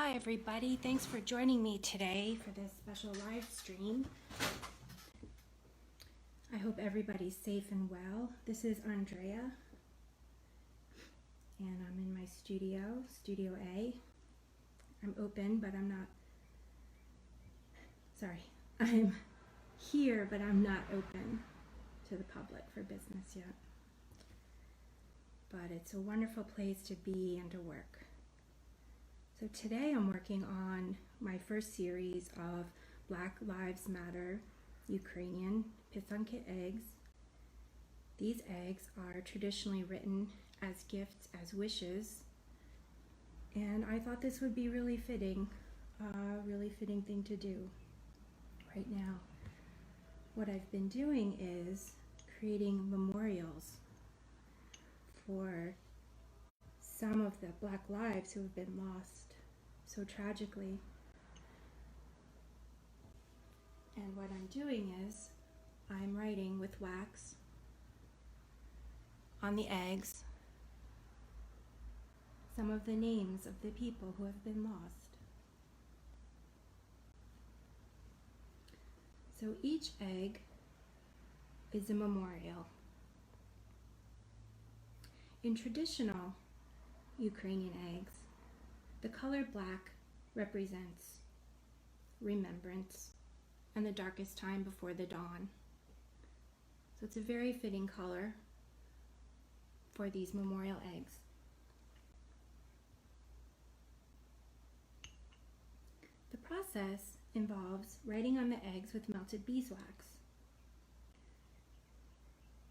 Hi everybody, thanks for joining me today for this special live stream. I hope everybody's safe and well. This is Andrea, and I'm in my studio, Studio A. I'm open, but I'm not, I'm here, but I'm not open to the public for business yet. But it's a wonderful place to be and to work. So today I'm working on my first series of Black Lives Matter Ukrainian Pysanky eggs. These eggs are traditionally written as gifts, as wishes, and I thought this would be really fitting thing to do right now. What I've been doing is creating memorials for some of the Black lives who have been lost so tragically. And what I'm doing is I'm writing with wax on the eggs some of the names of the people who have been lost. So each egg is a memorial. In traditional Ukrainian eggs, the color black represents remembrance and the darkest time before the dawn. So it's a very fitting color for these memorial eggs. The process involves writing on the eggs with melted beeswax.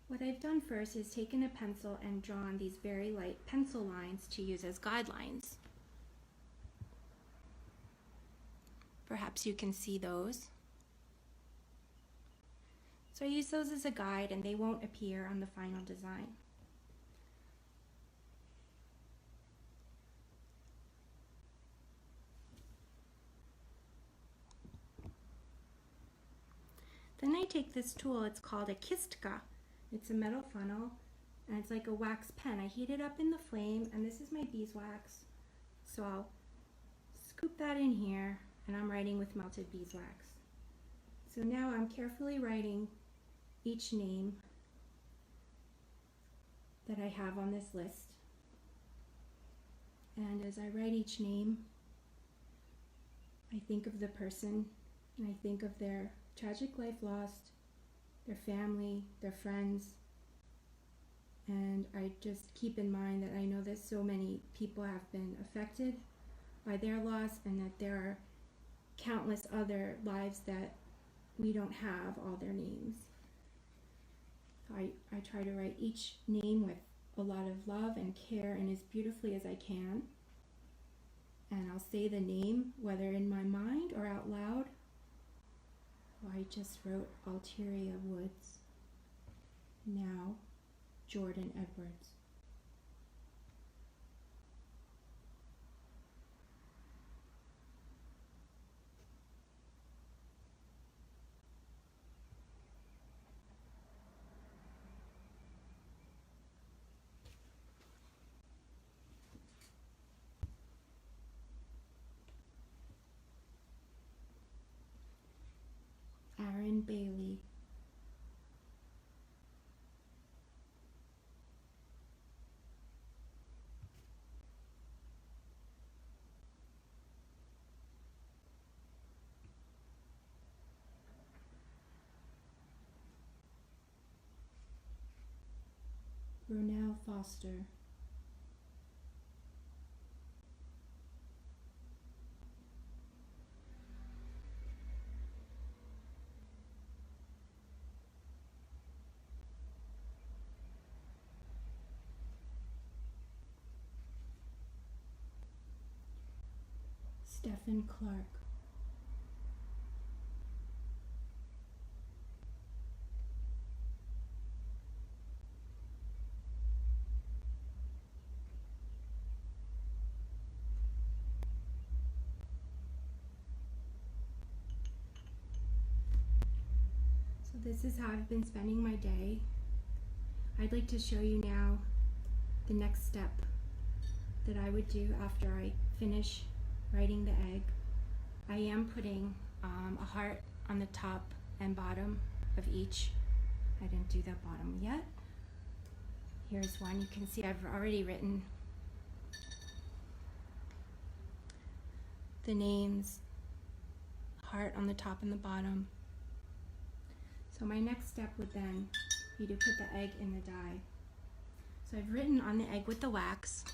What I've done first is taken a pencil and drawn these very light pencil lines to use as guidelines. Perhaps you can see those. So I use those as a guide and they won't appear on the final design. Then I take this tool, it's called a kistka. It's a metal funnel and it's like a wax pen. I heat it up in the flame and this is my beeswax. So I'll scoop that in here and I'm writing with melted beeswax. So now I'm carefully writing each name that I have on this list. And as I write each name, I think of the person and I think of their tragic life lost, their family, their friends, and I just keep in mind that I know that so many people have been affected by their loss and that there are countless other lives that we don't have all their names. So I try to write each name with a lot of love and care and as beautifully as I can. And I'll say the name, whether in my mind or out loud. I just wrote Alteria Woods, now Jordan Edwards. Aaron Bailey. Ronell Foster. Stephen Clark. So this is how I've been spending my day. I'd like to show you now the next step that I would do after I finish writing the egg, I am putting a heart on the top and bottom of each. I didn't do that bottom yet. Here's one. You can see I've already written the names, heart on the top and the bottom. So my next step would then be to put the egg in the dye. So I've written on the egg with the wax.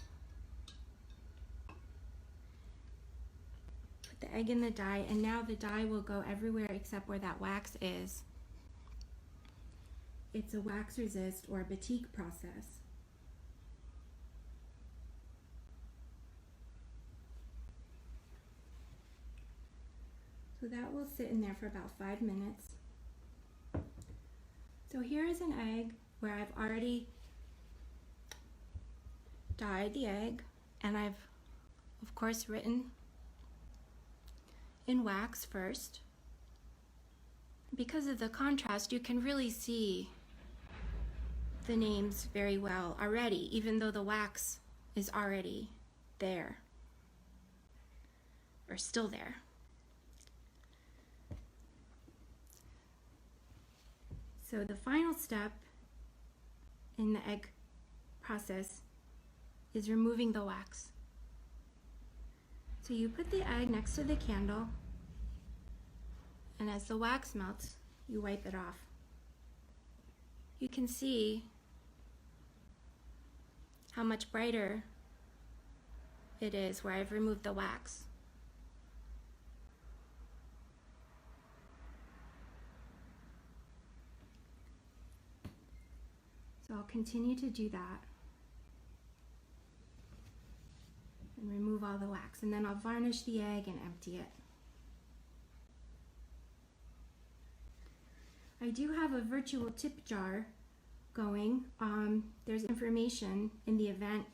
Put the egg in the dye, and now the dye will go everywhere except where that wax is. It's a wax resist or batik process. So that will sit in there for about 5 minutes. So here is an egg where I've already dyed the egg, and I've of course written in wax first. Because of the contrast, you can really see the names very well already, even though the wax is already there, or still there. So the final step in the egg process is removing the wax. So you put the egg next to the candle, and as the wax melts, you wipe it off. You can see how much brighter it is where I've removed the wax. So I'll continue to do that and remove all the wax, and then I'll varnish the egg and empty it. I do have a virtual tip jar going. There's information in the event,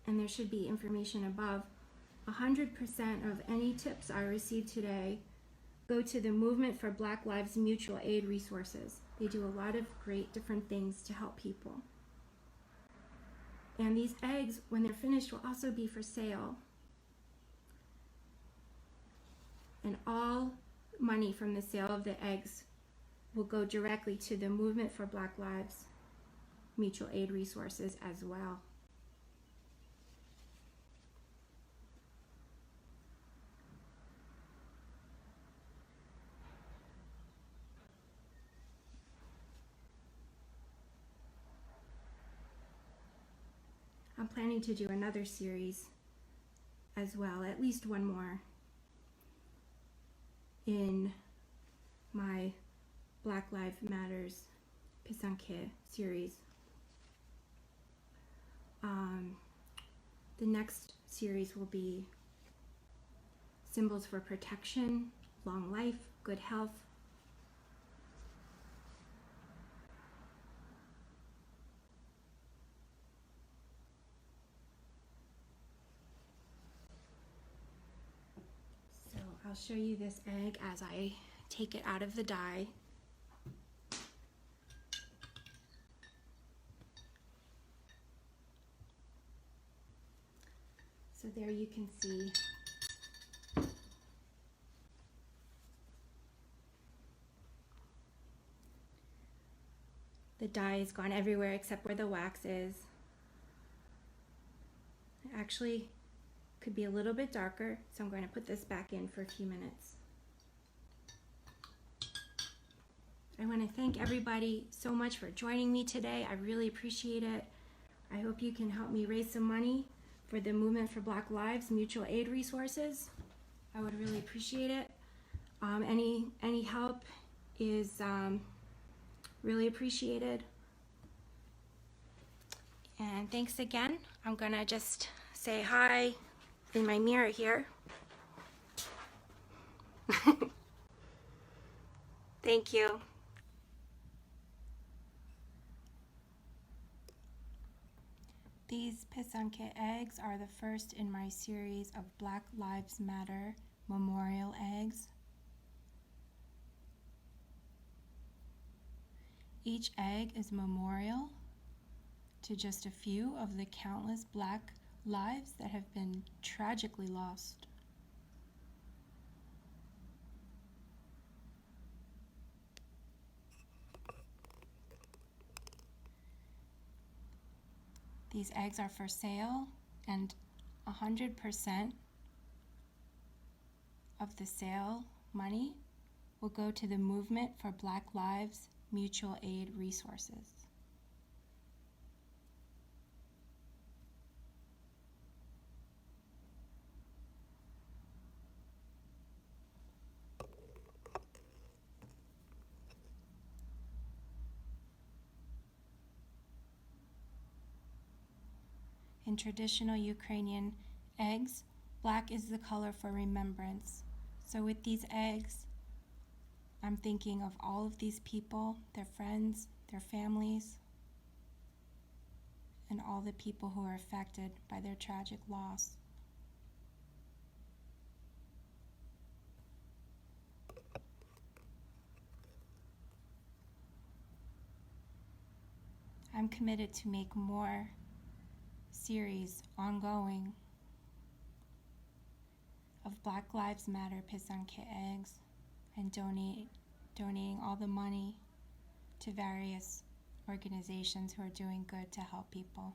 and there should be information above. 100% of any tips I received today go to the Movement for Black Lives Mutual Aid resources. They do a lot of great different things to help people. And these eggs, when they're finished, will also be for sale. And all money from the sale of the eggs will go directly to the Movement for Black Lives Mutual Aid resources as well. I'm planning to do another series as well, at least one more, in my Black Lives Matters Pysanky series. The next series will be symbols for protection, long life, good health. So I'll show you this egg as I take it out of the dye. So there you can see the dye is gone everywhere except where the wax is. It actually could be a little bit darker, so I'm going to put this back in for a few minutes. I want to thank everybody so much for joining me today. I really appreciate it. I hope you can help me raise some money for the Movement for Black Lives Mutual Aid resources. I would really appreciate it. Any help is really appreciated. And thanks again. I'm gonna just say hi in my mirror here. Thank you. These Pysanky eggs are the first in my series of Black Lives Matter memorial eggs. Each egg is memorial to just a few of the countless Black lives that have been tragically lost. These eggs are for sale, and 100% of the sale money will go to the Movement for Black Lives Mutual Aid Resources. In traditional Ukrainian eggs, black is the color for remembrance. So with these eggs, I'm thinking of all of these people, their friends, their families, and all the people who are affected by their tragic loss. I'm committed to make more series ongoing of Black Lives Matter Pysanky eggs and donating all the money to various organizations who are doing good to help people.